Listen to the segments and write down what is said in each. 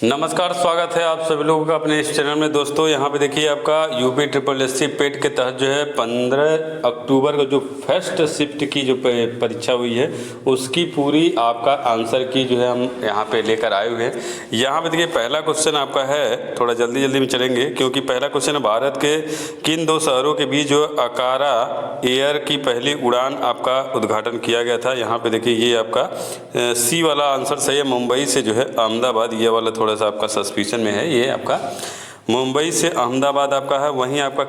नमस्कार, स्वागत है आप सभी लोगों का अपने इस चैनल में। दोस्तों यहाँ पे देखिए आपका यूपी ट्रिपल एससी पेट के तहत जो है 15 अक्टूबर को जो फर्स्ट शिफ्ट की जो परीक्षा हुई है उसकी पूरी आपका आंसर की जो है हम यहाँ पे लेकर आए हुए हैं। यहाँ पे देखिए पहला क्वेश्चन आपका है, थोड़ा जल्दी में चलेंगे क्योंकि पहला क्वेश्चन है, भारत के किन दो शहरों के बीच जो अकारा एयर की पहली उड़ान आपका उद्घाटन किया गया था। यहाँ पे देखिए ये आपका सी वाला आंसर सही है, मुंबई से जो है अहमदाबाद। ये वाला थोड़ा सा आपका सस्पिशन में है, ये आपका मुंबई से अहमदाबाद आपका है। वहीं आपका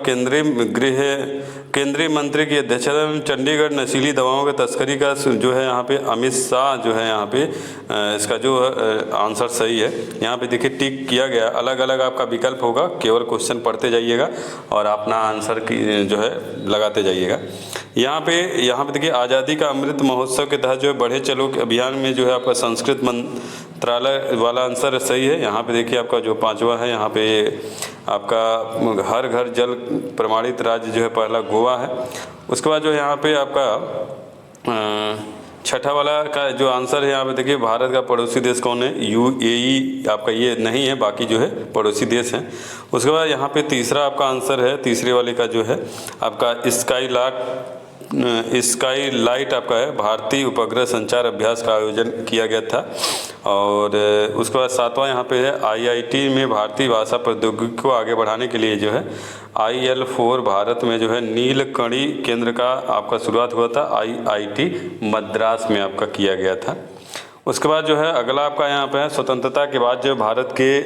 केंद्रीय मंत्री की अध्यक्षता में चंडीगढ़ नशीली दवाओं के तस्करी का जो है यहाँ पे अमित शाह जो है यहाँ पे इसका जो आंसर सही है। यहाँ पे देखिए टिक किया गया, अलग अलग आपका विकल्प होगा, केवल क्वेश्चन पढ़ते जाइएगा और अपना आंसर की जो है लगाते जाइएगा। यहाँ पे देखिए आज़ादी का अमृत महोत्सव के तहत जो है बढ़े चलो के अभियान में जो है आपका संस्कृत मंत्रालय वाला आंसर सही है। यहाँ पे देखिए आपका जो पांचवा है, यहाँ पे आपका हर घर जल प्रमाणित राज्य जो है पहला गोवा है। उसके बाद जो यहाँ पे आपका छठा वाला का जो आंसर है, यहाँ पे देखिए भारत का पड़ोसी देश कौन है, यूएई आपका ये नहीं है, बाकी जो है पड़ोसी देश हैं। उसके बाद यहाँ पे तीसरा आपका आंसर है, तीसरे वाले का जो है आपका स्काई लाइट आपका है, भारतीय उपग्रह संचार अभ्यास का आयोजन किया गया था। और उसके बाद सातवां यहाँ पे है, आईआईटी में भारतीय भाषा प्रौद्योगिकी को आगे बढ़ाने के लिए जो है IL4 भारत में जो है नीलकणी केंद्र का आपका शुरुआत हुआ था, IIT मद्रास में आपका किया गया था। उसके बाद जो है अगला आपका यहाँ पे है, स्वतंत्रता के बाद जो भारत के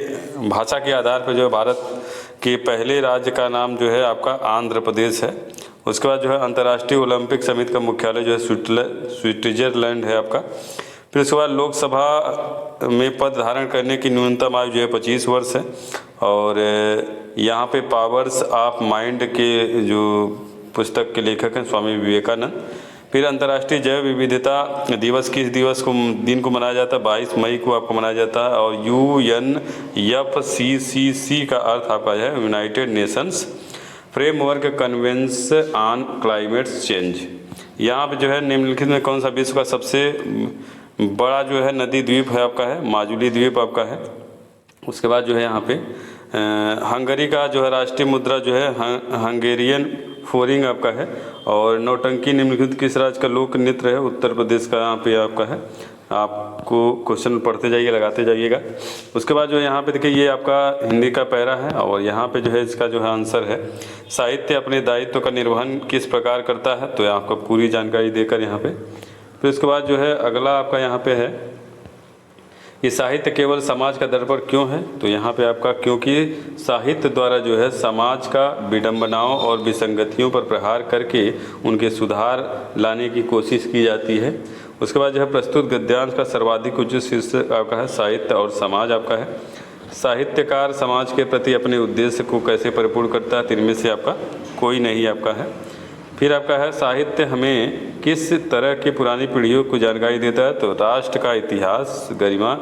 भाषा के आधार पर जो है भारत के पहले राज्य का नाम जो है आपका आंध्र प्रदेश है। उसके बाद जो है अंतर्राष्ट्रीय ओलंपिक समिति का मुख्यालय जो है स्विट्जरलैंड है आपका। फिर उसके बाद लोकसभा में पद धारण करने की न्यूनतम आयु जो है 25 वर्ष है। और यहाँ पे पावर्स ऑफ माइंड के जो पुस्तक के लेखक हैं स्वामी विवेकानंद। फिर अंतर्राष्ट्रीय जैव विविधता दिवस किस दिन को मनाया जाता है, 22 मई को आपको मनाया जाता है। और UNFCCC का अर्थ आपका है United Nations framework convention on climate change. यहाँ पे जो है निम्नलिखित में कौन सा विश्व का सबसे बड़ा जो है नदी द्वीप है आपका है, माजुली द्वीप आपका है। उसके बाद जो है यहाँ पे हंगरी का जो है राष्ट्रीय मुद्रा जो है हंगेरियन फोरिंग आपका है। और नौटंकी निम्नलिखित किस राज्य का लोक नृत्य है, उत्तर प्रदेश का यहाँ पे आपका है। आपको क्वेश्चन पढ़ते जाइए, लगाते जाइएगा। उसके बाद जो है यहाँ पे देखिए ये आपका हिंदी का पैरा है और यहाँ पे जो है इसका जो है आंसर है, साहित्य अपने दायित्व का निर्वहन किस प्रकार करता है, तो आपको पूरी जानकारी देकर यहाँ पे। फिर उसके बाद जो है अगला आपका यहाँ पे है कि साहित्य केवल समाज का दर्पण क्यों है, तो यहाँ पे आपका क्योंकि साहित्य द्वारा जो है समाज का विडंबनाओं और विसंगतियों पर प्रहार करके उनके सुधार लाने की कोशिश की जाती है। उसके बाद जो है प्रस्तुत गद्यांश का सर्वाधिक उचित शीर्षक आपका है साहित्य और समाज आपका है। साहित्यकार समाज के प्रति अपने उद्देश्य को कैसे परिपूर्ण करता है, इनमें से आपका कोई नहीं आपका है। फिर आपका है साहित्य हमें किस तरह की पुरानी पीढ़ियों को जानकारी देता है, तो राष्ट्र का इतिहास, गरिमा,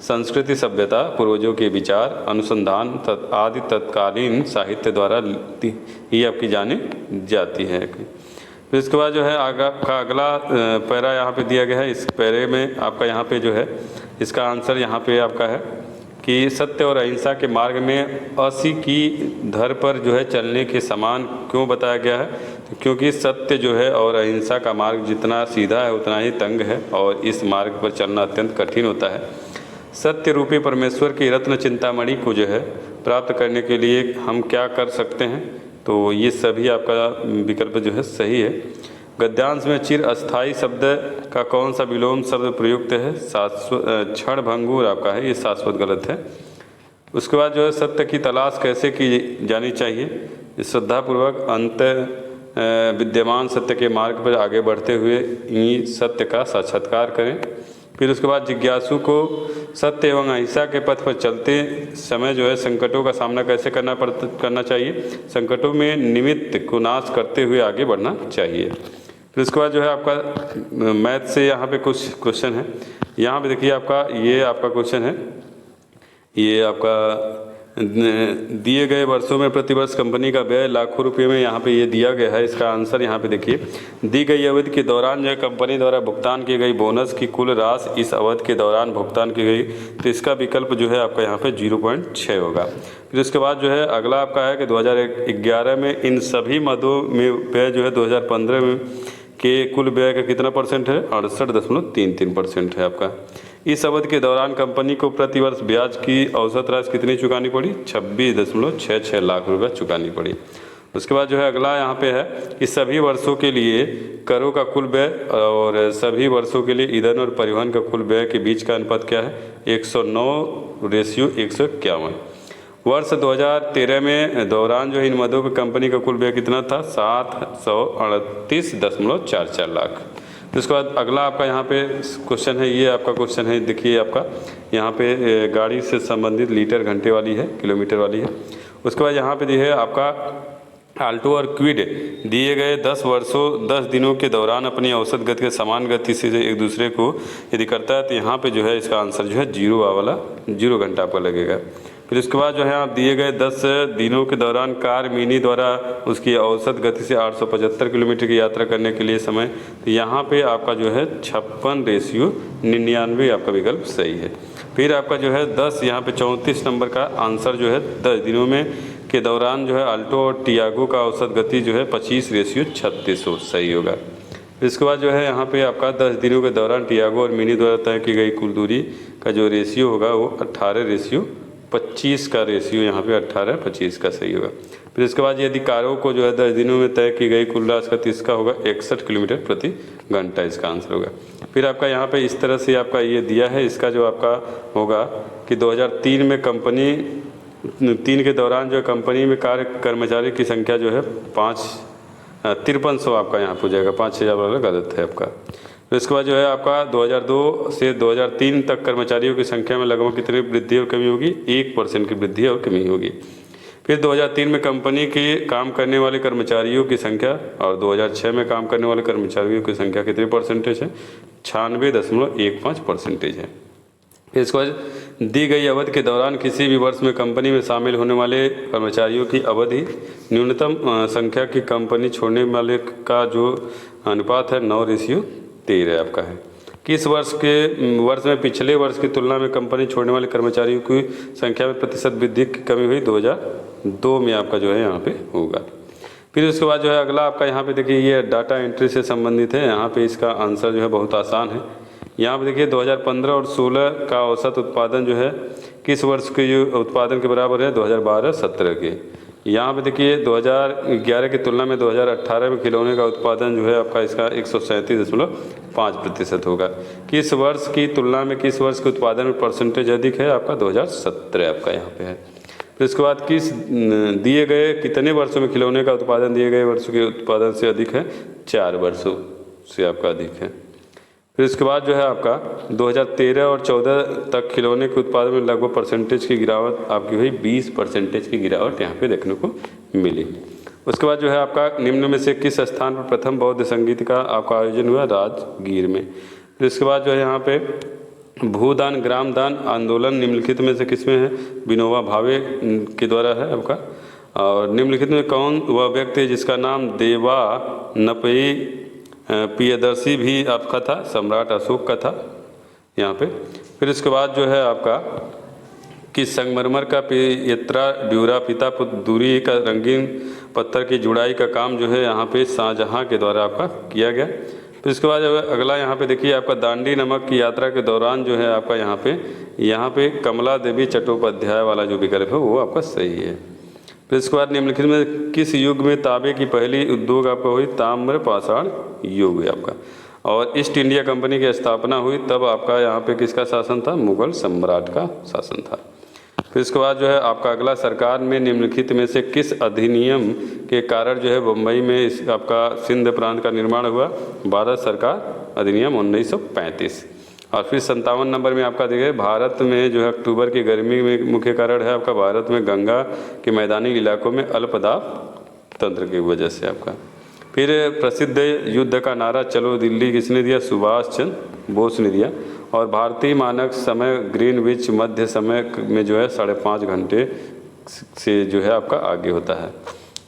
संस्कृति, सभ्यता, पूर्वजों के विचार, अनुसंधान आदि तत्कालीन साहित्य द्वारा ही आपकी जानी जाती है। फिर इसके बाद जो है आपका अगला पैरा यहाँ पे दिया गया है। इस पैरे में आपका यहाँ पे जो है इसका आंसर यहाँ पे आपका है कि सत्य और अहिंसा के मार्ग में अस्सी की धर पर जो है चलने के समान क्यों बताया गया है, तो क्योंकि सत्य जो है और अहिंसा का मार्ग जितना सीधा है उतना ही तंग है और इस मार्ग पर चलना अत्यंत कठिन होता है। सत्य रूपी परमेश्वर की रत्न चिंतामणि को जो है प्राप्त करने के लिए हम क्या कर सकते हैं, तो ये सभी आपका विकल्प जो है सही है। गद्यांश में चिर अस्थाई शब्द का कौन सा विलोम शब्द प्रयुक्त है, क्षण भंगुर आपका है, ये शाश्वत गलत है। उसके बाद जो है सत्य की तलाश कैसे की जानी चाहिए, श्रद्धापूर्वक अंत विद्यमान सत्य के मार्ग पर आगे बढ़ते हुए इन्हीं सत्य का साक्षात्कार करें। फिर उसके बाद जिज्ञासु को सत्य एवं अहिंसा के पथ पर चलते समय जो है संकटों का सामना कैसे करना चाहिए, संकटों में निमित्त को नाश करते हुए आगे बढ़ना चाहिए। फिर उसके बाद जो है आपका मैथ से यहाँ पे कुछ क्वेश्चन है। यहाँ पे देखिए आपका ये आपका क्वेश्चन है, ये आपका दिए गए वर्षों में प्रतिवर्ष कंपनी का व्यय लाखों रुपये में यहाँ पे ये दिया गया है। इसका आंसर यहाँ पे देखिए, दी गई अवधि के दौरान जो है कंपनी द्वारा भुगतान की गई बोनस की कुल राशि इस अवधि के दौरान भुगतान की गई, तो इसका विकल्प जो है आपका यहाँ पे 0.6 होगा। फिर उसके बाद जो है अगला आपका है कि 2011 में इन सभी मदों में व्यय जो है 2015 में के कुल व्यय का कितना परसेंट है, 68.33% है आपका। इस अवधि के दौरान कंपनी को प्रतिवर्ष ब्याज की औसत राशि कितनी चुकानी पड़ी, 26.66 लाख रुपये चुकानी पड़ी। उसके बाद जो है अगला यहाँ पे है कि सभी वर्षों के लिए करों का कुल व्यय और सभी वर्षों के लिए ईंधन और परिवहन का कुल व्यय के बीच का अनुपात क्या है, 109:151। वर्ष 2013 में दौरान जो इन मदों की कंपनी का कुल व्यय कितना था, 738.44 लाख। उसके बाद अगला आपका यहाँ पे क्वेश्चन है, ये आपका क्वेश्चन है, देखिए आपका यहाँ पे गाड़ी से संबंधित लीटर घंटे वाली है, किलोमीटर वाली है। उसके बाद यहाँ पे दी है आपका आल्टो और क्विड दिए गए 10 वर्षों 10 दिनों के दौरान अपनी औसत गति के समान गति से एक दूसरे को यदि करता है, तो यहाँ पे जो है इसका आंसर जो है 0 घंटा आपका लगेगा। फिर उसके बाद जो है आप दिए गए 10 दिनों के दौरान कार मिनी द्वारा उसकी औसत गति से 875 किलोमीटर की यात्रा करने के लिए समय, तो यहाँ पे आपका जो है 56:99 आपका विकल्प सही है। फिर आपका जो है 10 यहाँ पे 34 नंबर का आंसर जो है 10 दिनों में के दौरान जो है अल्टो और टियागो का औसत गति जो है 25:36 सही होगा। इसके बाद जो है यहाँ पे आपका 10 दिनों के दौरान टियागो और मिनी द्वारा तय की गई कुल दूरी का जो रेशियो होगा वो 18:25 का रेशियो यहाँ पे 18:25 का सही होगा। फिर इसके बाद यदि कारों को जो है 10 दिनों में तय की गई कुल राशि का 30 का होगा 61 किलोमीटर प्रति घंटा, इसका आंसर होगा। फिर आपका यहाँ पे इस तरह से आपका ये दिया है, इसका जो आपका होगा कि 2003 में कंपनी 3 के दौरान जो कंपनी में कार्य कर्मचारी की संख्या जो है 5300 आपका यहाँ हो जाएगा, 5000 वाला गलत है आपका। तो इसके बाद जो है आपका 2002 से 2003 तक कर्मचारियों की संख्या में लगभग कितनी वृद्धि और कमी होगी, 1% की वृद्धि और कमी होगी। फिर 2003 में कंपनी के काम करने वाले कर्मचारियों की संख्या और 2006 में काम करने वाले कर्मचारियों की संख्या कितनी परसेंटेज है, 96.15% है। फिर इसके बाद दी गई अवधि के दौरान किसी भी वर्ष में कंपनी में शामिल होने वाले कर्मचारियों की अवधि न्यूनतम संख्या की कंपनी छोड़ने वाले का जो अनुपात है 9:13 आपका है। किस वर्ष में पिछले वर्ष की तुलना में कंपनी छोड़ने वाले कर्मचारियों की संख्या में प्रतिशत वृद्धि की कमी हुई, 2002 में आपका जो है यहाँ पे होगा। फिर उसके बाद जो है अगला आपका यहाँ पे देखिए ये डाटा एंट्री से संबंधित है। यहाँ पे इसका आंसर जो है बहुत आसान है। यहाँ पे देखिए 2015 और 16 का औसत उत्पादन जो है किस वर्ष के उत्पादन के बराबर है, 2012-17 के। यहाँ पे देखिए 2011 की तुलना में 2018 में खिलौने का उत्पादन जो है आपका इसका 137.5% होगा। किस वर्ष की तुलना में किस वर्ष के उत्पादन में परसेंटेज अधिक है, आपका 2017 आपका यहाँ पे है। फिर इसके बाद किस दिए गए कितने वर्षों में खिलौने का उत्पादन दिए गए वर्षों के उत्पादन से अधिक है, 4 वर्षों से आपका अधिक है। फिर इसके बाद जो है आपका 2013 और 14 तक खिलौने के उत्पादन में लगभग परसेंटेज की गिरावट आपकी हुई, 20% की गिरावट यहाँ पे देखने को मिली। उसके बाद जो है आपका निम्न में से किस स्थान पर प्रथम बौद्ध संगीत का आपका आयोजन हुआ, राजगीर में। फिर इसके बाद जो है यहाँ पे भूदान ग्राम दान आंदोलन निम्नलिखित में से किसमें है, विनोबा भावे के द्वारा है आपका। और निम्नलिखित में कौन वह व्यक्ति है जिसका नाम देवानपई प्रियदर्शी भी आपका था, सम्राट अशोक का था यहाँ पे। फिर इसके बाद जो है आपका कि संगमरमर का पियत्रा ड्यूरा पिता पुत्र दूरी का रंगीन पत्थर की जुड़ाई का काम जो है यहाँ पे शाहजहाँ के द्वारा आपका किया गया। फिर इसके बाद अगला यहाँ पे देखिए आपका दांडी नमक की यात्रा के दौरान जो है आपका यहाँ पे कमला देवी चट्टोपाध्याय वाला जो विकल्प है वो आपका सही है। फिर इसके बाद निम्नलिखित में किस युग में तांबे की पहली उद्योग आपका हुई, ताम्र पाषाण युग है आपका। और ईस्ट इंडिया कंपनी की स्थापना हुई तब आपका यहाँ पे किसका शासन था, मुगल सम्राट का शासन था। फिर इसके बाद जो है आपका अगला सरकार में निम्नलिखित में से किस अधिनियम के कारण जो है बम्बई में इस आपका सिंध प्रांत का निर्माण हुआ, भारत सरकार अधिनियम 1935। और फिर 57 नंबर में आपका देखिए भारत में जो है अक्टूबर की गर्मी में मुख्य कारण है आपका भारत में गंगा के मैदानी इलाकों में अल्पदाब तंत्र की वजह से आपका। फिर प्रसिद्ध युद्ध का नारा चलो दिल्ली किसने दिया, सुभाष चंद्र बोस ने दिया। और भारतीय मानक समय ग्रीनविच मध्य समय में जो है 5.5 घंटे से जो है आपका आगे होता है।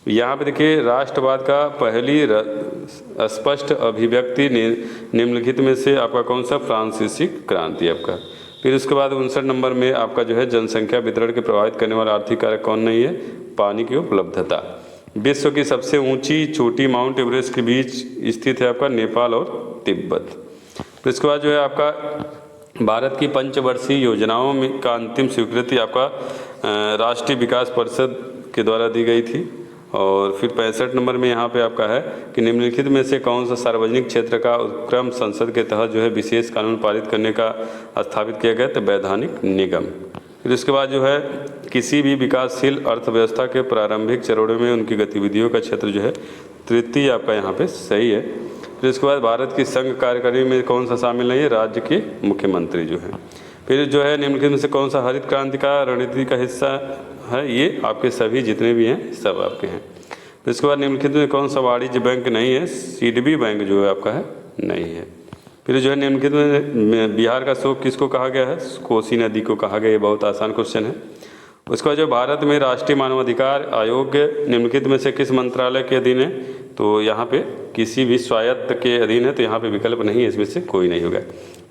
यहाँ पे देखिए राष्ट्रवाद का पहली स्पष्ट अभिव्यक्ति निम्नलिखित में से आपका कौन सा? फ्रांसीसी क्रांति आपका। फिर उसके बाद 59 नंबर में आपका जो है जनसंख्या वितरण के प्रभावित करने वाला आर्थिक कारक कौन नहीं है? पानी की उपलब्धता। विश्व की सबसे ऊंची चोटी माउंट एवरेस्ट के बीच स्थित है आपका नेपाल और तिब्बत। फिर इसके बाद जो है आपका भारत की पंचवर्षीय योजनाओं में का अंतिम स्वीकृति आपका राष्ट्रीय विकास परिषद के द्वारा दी गई थी। और फिर 65 नंबर में यहाँ पे आपका है कि निम्नलिखित में से कौन सा सार्वजनिक क्षेत्र का उपक्रम संसद के तहत जो है विशेष कानून पारित करने का स्थापित किया गया? तो वैधानिक निगम। फिर उसके बाद जो है किसी भी विकासशील अर्थव्यवस्था के प्रारंभिक चरणों में उनकी गतिविधियों का क्षेत्र जो है तृतीय आपका यहाँ पे सही है। फिर उसके बाद भारत की संघ कार्यकारिणी में कौन सा शामिल नहीं है? राज्य के मुख्यमंत्री जो है। फिर जो है निम्नलिखित में से कौन सा हरित क्रांति का रणनीति का हिस्सा है? ये आपके सभी जितने भी हैं सब आपके हैं। फिर इसके बाद निम्नलिखित में कौन सा वाणिज्य बैंक नहीं है? सीडबी बैंक जो है आपका है नहीं है। फिर जो है निम्नलिखित में बिहार का शोक किसको कहा गया है? कोसी नदी को कहा गया। ये बहुत आसान क्वेश्चन है। उसके बाद जो भारत में राष्ट्रीय मानवाधिकार आयोग निम्नलिखित में से किस मंत्रालय के अधीन है? तो यहाँ पे किसी भी स्वायत्त के अधीन है, तो यहाँ पे विकल्प नहीं है, इसमें से कोई नहीं होगा।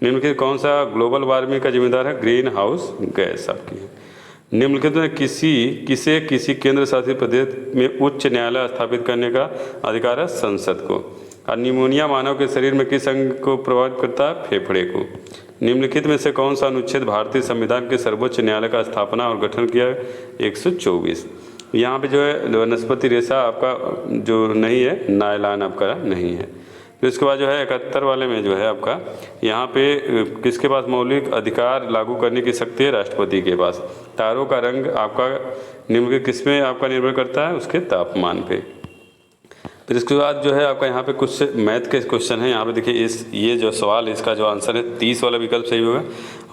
निम्नलिखित कौन सा ग्लोबल वार्मिंग का जिम्मेदार है? ग्रीन हाउस गैस आपकी है। निम्नलिखित में किसी केंद्र शासित प्रदेश में उच्च न्यायालय स्थापित करने का अधिकार है? संसद को। और निमोनिया मानव के शरीर में किस अंग को प्रभावित करता है? फेफड़े को। निम्नलिखित में से कौन सा अनुच्छेद भारतीय संविधान के सर्वोच्च न्यायालय का स्थापना और गठन किया है? 124। यहाँ पे जो है वनस्पति रेशा आपका जो नहीं है, नायलॉन आपका नहीं है। फिर उसके बाद जो है 71 वाले में जो है आपका यहाँ पे किसके पास मौलिक अधिकार लागू करने की शक्ति है? राष्ट्रपति के पास। तारों का रंग आपका निम्नलिखित किस में आपका निर्भर करता है? उसके तापमान पे। फिर इसके बाद जो है आपका यहाँ पे कुछ मैथ के क्वेश्चन है। यहाँ पे देखिए ये जो सवाल इसका जो आंसर है 30 वाला विकल्प सही होगा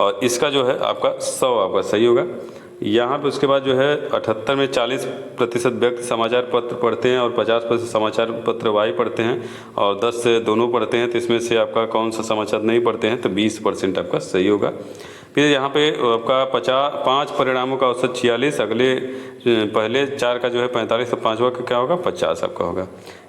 और इसका जो है आपका 100 आपका सही होगा। यहाँ पे उसके बाद जो है 78 में 40% व्यक्ति समाचार पत्र पढ़ते हैं और 50% समाचार पत्र वाही पढ़ते हैं और 10 से दोनों पढ़ते हैं, तो इसमें से आपका कौन सा समाचार नहीं पढ़ते हैं? तो 20% आपका सही होगा। फिर यहाँ पे आपका 5 परिणामों का औसत 46, अगले पहले 4 का जो है 45, तो 5वां का क्या होगा? 50 आपका होगा।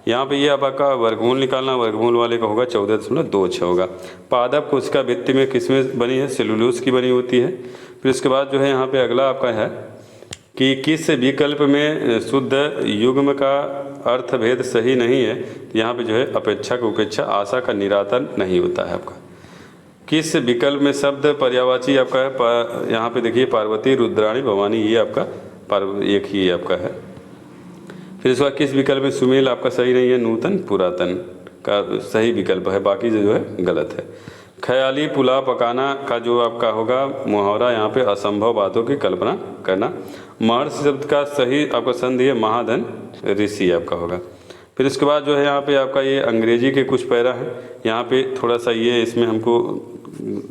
यहाँ पे ये आपका वर्गमूल निकालना, वर्गमूल वाले का होगा 14.26 होगा। पादप कोशिका भित्ति में किसमें बनी है? सेलुलोज की बनी होती है। फिर इसके बाद जो है यहाँ पे अगला आपका है कि किस विकल्प में शुद्ध युग्म का अर्थभेद सही नहीं है? तो यहाँ पे जो है अपेक्षा की उपेक्षा, आशा का निरातन नहीं होता है आपका। किस विकल्प में शब्द पर्यायवाची आपका है? यहाँ पे देखिए पार्वती, रुद्राणी, भवानी, ये आपका एक ही आपका है। फिर इसके बाद किस विकल्प में सुमेल आपका सही नहीं है? नूतन, पुरातन का सही विकल्प है, बाकी जो है गलत है। ख्याली पुलाव पकाना का जो आपका होगा मुहावरा, यहाँ पे असंभव बातों की कल्पना करना। महर्षि शब्द का सही आपका संधि है महाधन, ऋषि आपका होगा। फिर इसके बाद जो है यहाँ पे आपका ये अंग्रेजी के कुछ पैरा हैं, यहाँ पे थोड़ा सा ये इसमें हमको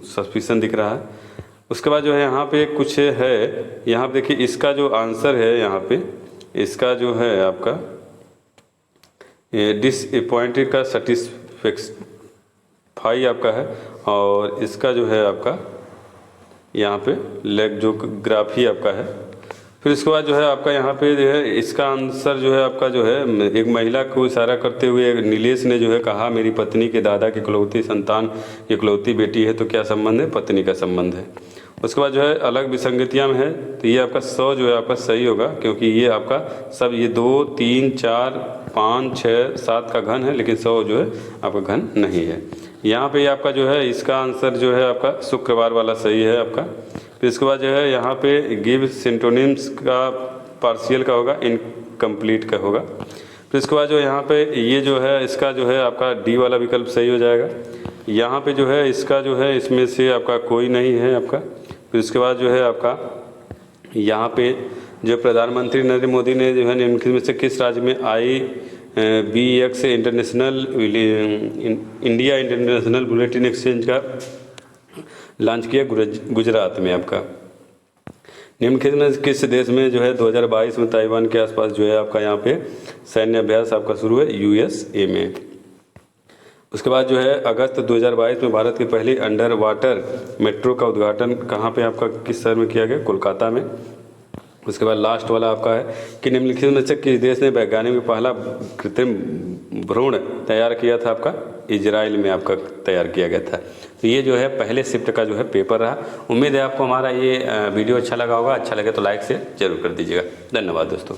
सस्पिशन दिख रहा है। उसके बाद जो है यहाँ पे कुछ है, यहाँ पे देखिए इसका जो आंसर है, यहाँ पे इसका जो है आपका डिसअपॉइंटेड का सेटिस्फाई आपका है और इसका जो है आपका यहाँ पे लेग जो ग्राफी आपका है। फिर इसके बाद जो है आपका यहाँ पे जो है इसका आंसर जो है आपका जो है एक महिला को इशारा करते हुए नीलेश ने जो है कहा मेरी पत्नी के दादा की इकलौती संतान इकलौती बेटी है, तो क्या संबंध है? पत्नी का संबंध है। उसके बाद जो है अलग विसंगतियाँ में है, तो ये आपका 100 जो है आपका सही होगा, क्योंकि ये आपका सब ये 2, 3, 4, 5, 6, 7 का घन है, लेकिन 100 जो है आपका घन नहीं है। यहाँ पे आपका जो है इसका आंसर जो है आपका शुक्रवार वाला सही है आपका। फिर इसके बाद जो है यहाँ पे गिव सिंटोनिम्स का पार्शियल का होगा, इनकम्प्लीट का होगा। फिर इसके बाद जो यहाँ पे ये जो है इसका जो है आपका डी वाला विकल्प सही हो जाएगा। यहाँ पे जो है इसका जो है इसमें से आपका कोई नहीं है आपका। फिर इसके बाद जो है आपका यहाँ पे जो प्रधानमंत्री नरेंद्र मोदी ने जो है निम्नलिखित में से किस राज्य में IBX international India international bulletin exchange का लॉन्च किया? गुजरात में आपका। निम्नलिखित में किस देश में जो है 2022 में ताइवान के आसपास जो है आपका यहाँ पे सैन्य अभ्यास आपका शुरू है? USA में। उसके बाद जो है अगस्त 2022 में भारत की पहली अंडर वाटर मेट्रो का उद्घाटन कहाँ पे आपका किस शहर में किया गया? कोलकाता में। उसके बाद लास्ट वाला आपका है कि निम्नलिखित में से किस देश ने वैज्ञानिक में पहला कृत्रिम भ्रूण तैयार किया था? आपका इजराइल में आपका तैयार किया गया था। तो ये जो है पहले शिफ्ट का जो है पेपर रहा। उम्मीद है आपको हमारा ये वीडियो अच्छा लगा होगा। अच्छा लगे तो लाइक से जरूर कर दीजिएगा। धन्यवाद दोस्तों।